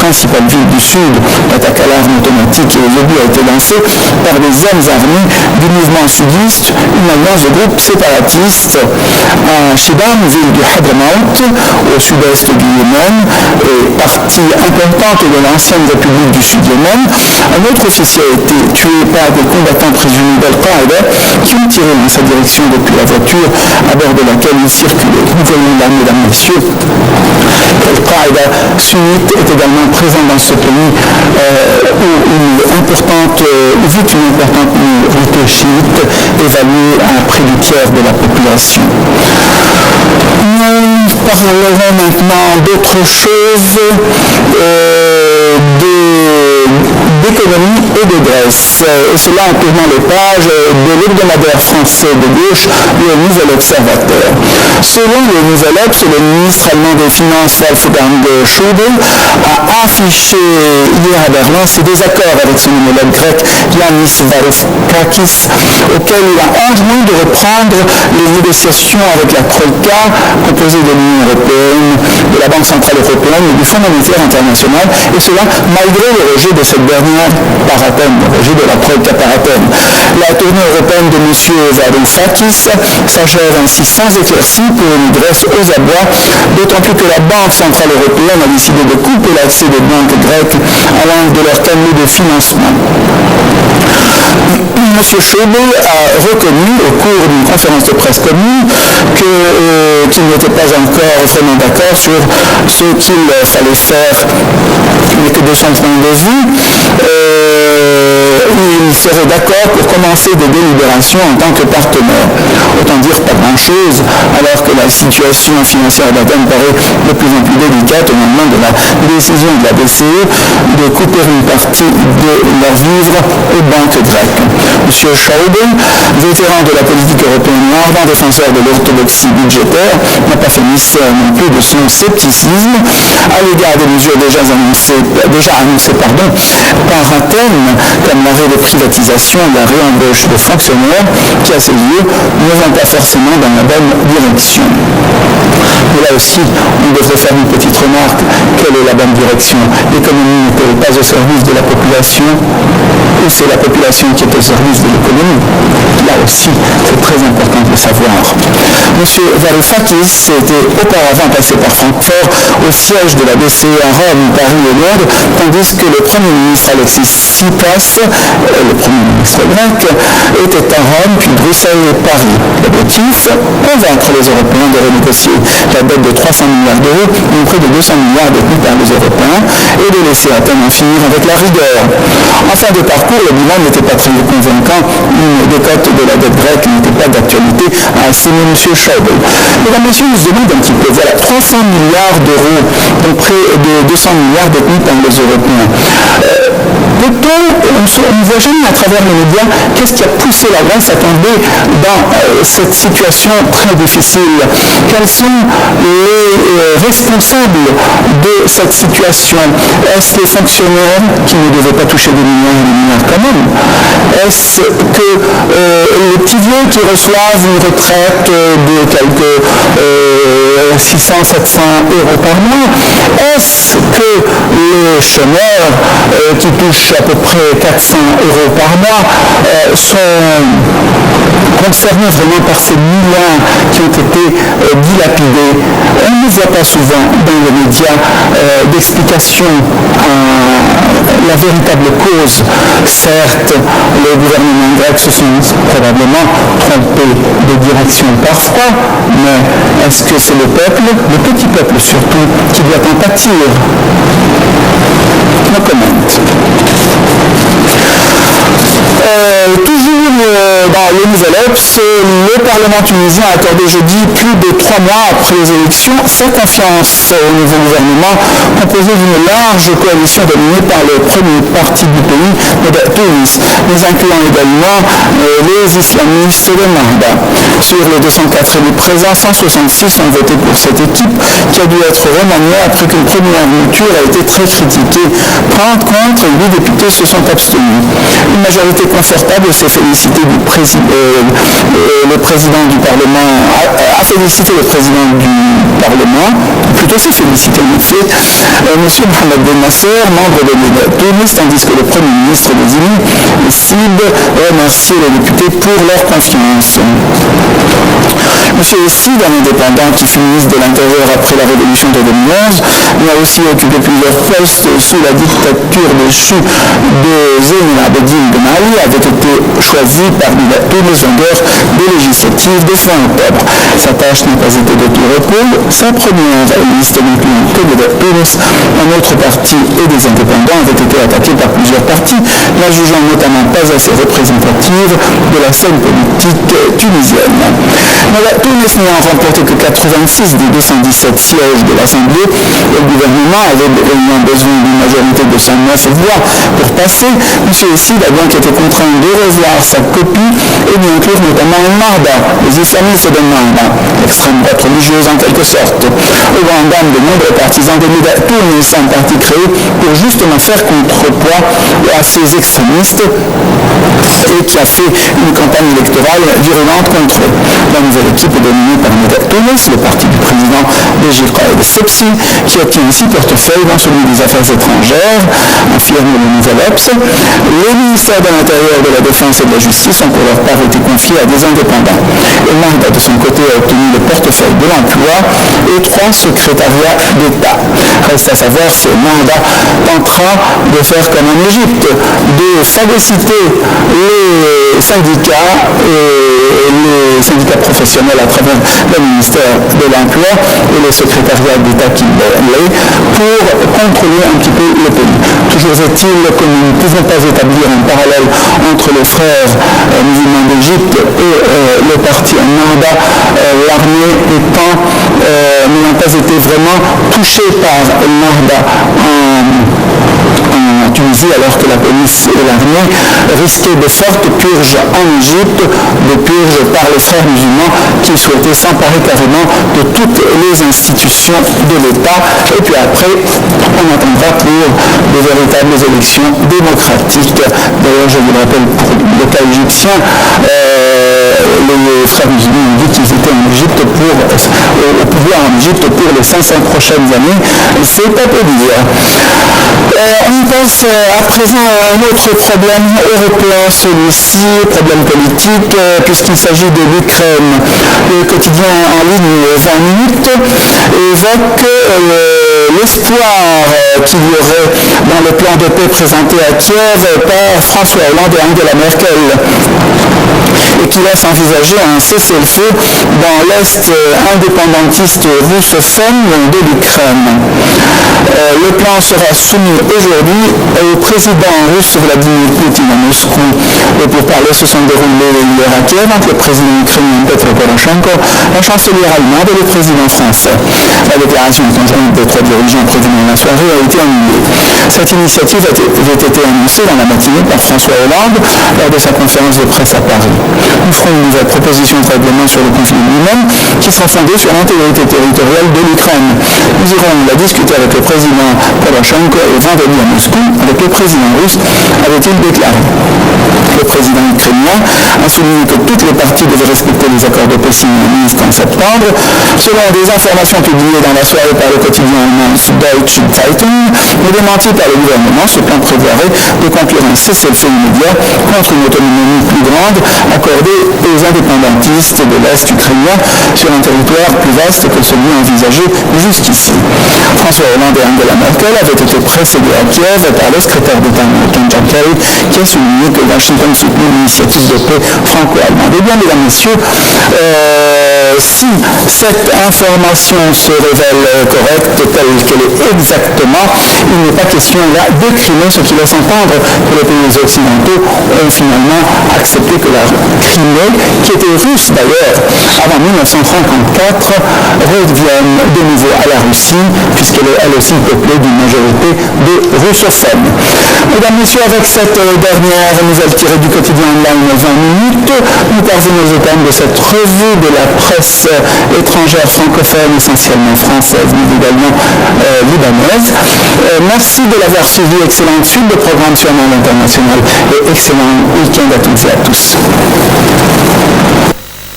principales villes du Sud. L'attaque à l'arme automatique et aux obus a été lancée par des hommes armés du mouvement sudiste, une alliance de groupes séparatistes à Shibam, ville du Hadramaut, au sud-est du Yémen, et partie importante de l'ancienne République du Sud-Yémen. Un autre officier a été tué par des combattants présumés d'Al-Qaïda qui ont tiré dans sa direction depuis la voiture à bord de laquelle il circulait. Nous voyons là, mesdames, messieurs, Al-Qaïda sunnite est également présent dans ce pays où une importante minorité chiite évaluée à près du tiers de la population. Nous parlerons maintenant d'autres choses, d'économie et de Grèce, et cela en tournant les pages de l'hebdomadaire français de gauche, le Nouvel Observateur. Selon le Nouvel Obs, le ministre allemand des Finances Wolfgang Schäuble a affiché hier à Berlin ses désaccords avec son homologue grec Yanis Varoufakis, auquel il a enjoint de reprendre les négociations avec la Troïka, composée de l'Union européenne, de la Banque centrale européenne et du Fonds monétaire international, et cela malgré le rejet de cette dernière par Athènes, le rejet de la Troïka par Athènes. La tournée européenne de M. Varoufakis s'achève ainsi sans éclaircie pour une Grèce aux abois, d'autant plus que la Banque centrale européenne a décidé de couper l'accès des banques grecques à l'un de leurs canaux de financement. M. Schäuble a reconnu au cours d'une conférence de presse commune qu'il n'était pas encore vraiment d'accord sur ce qu'il fallait faire, mais que de son point de vue, il serait d'accord pour commencer des délibérations en tant que partenaire. Autant dire pas grand-chose, alors que la situation financière d'Athènes paraît de plus en plus délicate au moment de la décision de la BCE de couper une partie de leurs vivres aux banques grecques. M. Schäuble, vétéran de la politique européenne, ardent défenseur de l'orthodoxie budgétaire, n'a pas fait mystère non plus de son scepticisme à l'égard des mesures déjà annoncées par Athènes, comme l'arrêt de privatisation et la réembauche de fonctionnaires qui, à ses yeux, ne vont pas forcément dans la bonne direction. Mais là aussi, on devrait faire une petite remarque. Quelle est la bonne direction? L'économie n'est pas au service de la population, ou c'est la population qui est au service de l'économie? Là aussi, c'est très important de le savoir. M. Varoufakis était auparavant passé par Francfort au siège de la BCE à Rome, Paris et Londres, tandis que le Premier ministre Alexis Tsipras, le Premier ministre grec, était à Rome, puis Bruxelles et Paris. L'objectif, convaincre les Européens de renégocier la dette de 300 milliards d'euros, donc près de 200 milliards détenus par les Européens, et de laisser Athènes en finir avec la rigueur. En fin de parcours, le bilan n'était pas très convaincant. Une décote de la dette grecque n'était pas d'actualité, a assigné M. Schäuble. Mesdames, Messieurs, on se demande un petit peu, voilà, 300 milliards d'euros, donc près de 200 milliards détenus par les Européens. On ne voit jamais à travers les médias qu'est-ce qui a poussé la Grèce à tomber dans cette situation très difficile. Quels sont les responsables de cette situation? Est-ce les fonctionnaires qui ne devaient pas toucher des milliards quand même? Est-ce que les petits vieux qui reçoivent une retraite de quelques 600-700 euros par mois? Est-ce que les chômeurs qui touchent à peu près 400 euros par mois sont concernés vraiment par ces milliards qui ont été dilapidés? On ne voit pas souvent dans les médias d'explication à la véritable cause. Certes, les gouvernements grecs se sont probablement trompés de direction parfois, mais est-ce que c'est le peuple, le petit peuple surtout, qui doit en pâtir? No comment. Toujours dans le Nouvel Obs, le Parlement tunisien a accordé jeudi, plus de 3 mois après les élections, sa confiance au nouveau gouvernement composé d'une large coalition dominée par le premier parti du pays, Tunis, mais incluant également les islamistes de Nahda. Sur les 204 élus présents, 166 ont voté pour cette équipe qui a dû être remaniée après qu'une première mouture a été très critiquée. 30 contre et 8 députés se sont abstenus. Une majorité confortable s'est félicité du le président du Parlement a félicité le président du Parlement, plus peut aussi féliciter en effet M. Mohamed Ben Nasser, membre de Tunis, tandis que le Premier ministre désigné, Sib, remercie les députés pour leur confiance. M. Sib, un indépendant qui fut ministre de l'Intérieur après la révolution de 2011, il a aussi occupé plusieurs postes sous la dictature déchue de Zine el-Abidine Ben Ali, avait été choisi parmi tous les vainqueurs des législatives de fin octobre. Sa tâche n'a pas été de tout repos. Sa première liste n'incluant que de Tunis, un autre parti et des indépendants avaient été attaqués par plusieurs partis, la jugeant notamment pas assez représentative de la scène politique tunisienne. Tunis n'ayant remporté que 86 des 217 sièges de l'Assemblée, le gouvernement avait besoin d'une majorité de 109 voix pour passer. M. Essid a donc été contraint de revoir sa copie et d'y inclure notamment un Narda, les islamistes de Narda, l'extrême droite religieuse en quelque sorte. Au grand dam de nombreux partisans de Tunis, un parti créé pour justement faire contrepoids à ces extrémistes et qui a fait une campagne électorale virulente contre eux. La nouvelle équipe est dominée par Tunis, le parti du président Béji Caïd Essebsi, qui obtient ainsi portefeuille dans celui des affaires étrangères, affirme le Nouvel Obs. Les ministères de l'Intérieur, de la Défense et de la Justice ont pour leur part été confiés à des indépendants. Et Narda, de son côté, a obtenu le portefeuille de l'emploi et 3 secrétariats d'État. Reste à savoir si Narda tentera de faire comme en Égypte, de phagocyter les syndicats professionnels à travers le ministère de l'Emploi et les secrétariats d'État qui l'est pour contrôler un petit peu le pays. Toujours est-il que nous ne pouvons pas établir un parallèle entre les frères musulmans d'Égypte et le parti Narda, l'armée n'ayant pas été vraiment touchée par Narda en Tunisie, alors que la police et l'armée risquaient de fortes purges en Égypte, de purges par les frères musulmans qui souhaitaient s'emparer carrément de toutes les institutions de l'État. Et puis après, on attendra pour de véritables élections démocratiques. D'ailleurs, je vous le rappelle, pour le cas égyptien, les frères musulmans ont dit qu'ils étaient en Égypte au pouvoir en Égypte pour les 500 prochaines années. C'est pas peu dire. On passe à présent à un autre problème européen, celui-ci, problème politique, puisqu'il s'agit de l'Ukraine. Le quotidien en ligne 20 minutes évoque l'espoir qu'il y aurait dans le plan de paix présenté à Kiev par François Hollande et Angela Merkel, et qui laisse envisager un cessez-le-feu dans l'Est indépendantiste russophone de l'Ukraine. Le plan sera soumis aujourd'hui au président russe Vladimir Poutine à Moscou. Les pourparlers se sont déroulés hier à Kiev entre le président ukrainien Petro Poroshenko, la chancelière allemande et le président français. La déclaration conjointe des 3 dirigeants prévus dans la soirée a été annulée. Cette initiative avait été annoncée dans la matinée par François Hollande lors de sa conférence de presse à Paris. Nous ferons une nouvelle proposition de règlement sur le conflit lui-même qui sera fondée sur l'intégrité territoriale de l'Ukraine. Nous irons la discuter avec le président Poroshenko et vendredi à Moscou avec le président russe, avait-il déclaré. Le président ukrainien a souligné que toutes les parties devaient respecter les accords de paix signés à Minsk en septembre. Selon des informations publiées dans la soirée par le quotidien allemand Süddeutsche Zeitung, mais démenties par le gouvernement, ce plan prévoirait de conclure un cessez-le-feu immédiat contre une autonomie plus grande accordée aux indépendantistes de l'Est ukrainien sur un territoire plus vaste que celui envisagé jusqu'ici. François Hollande et Angela Merkel avaient été précédés à Kiev par le secrétaire d'État américain John Kerry, qui a souligné que Washington soutenait l'initiative de paix franco-allemande. Eh bien, mesdames, messieurs, si cette information se révèle correcte, telle qu'elle est exactement, il n'est pas question là de Crimée, ce qui laisse entendre que les pays occidentaux ont finalement accepté que la Crimée, qui était russe d'ailleurs avant 1934, revienne de nouveau à la Russie, puisqu'elle est elle aussi peuplée d'une majorité de russophones. Mesdames, messieurs, avec cette dernière nouvelle tirée du quotidien online 20 minutes, nous parvenons au terme de cette revue de la presse étrangère francophone, essentiellement française, mais également libanaise. Merci de l'avoir suivi. Excellente suite de programmes sur Monde International et excellent week-end à toutes et à tous.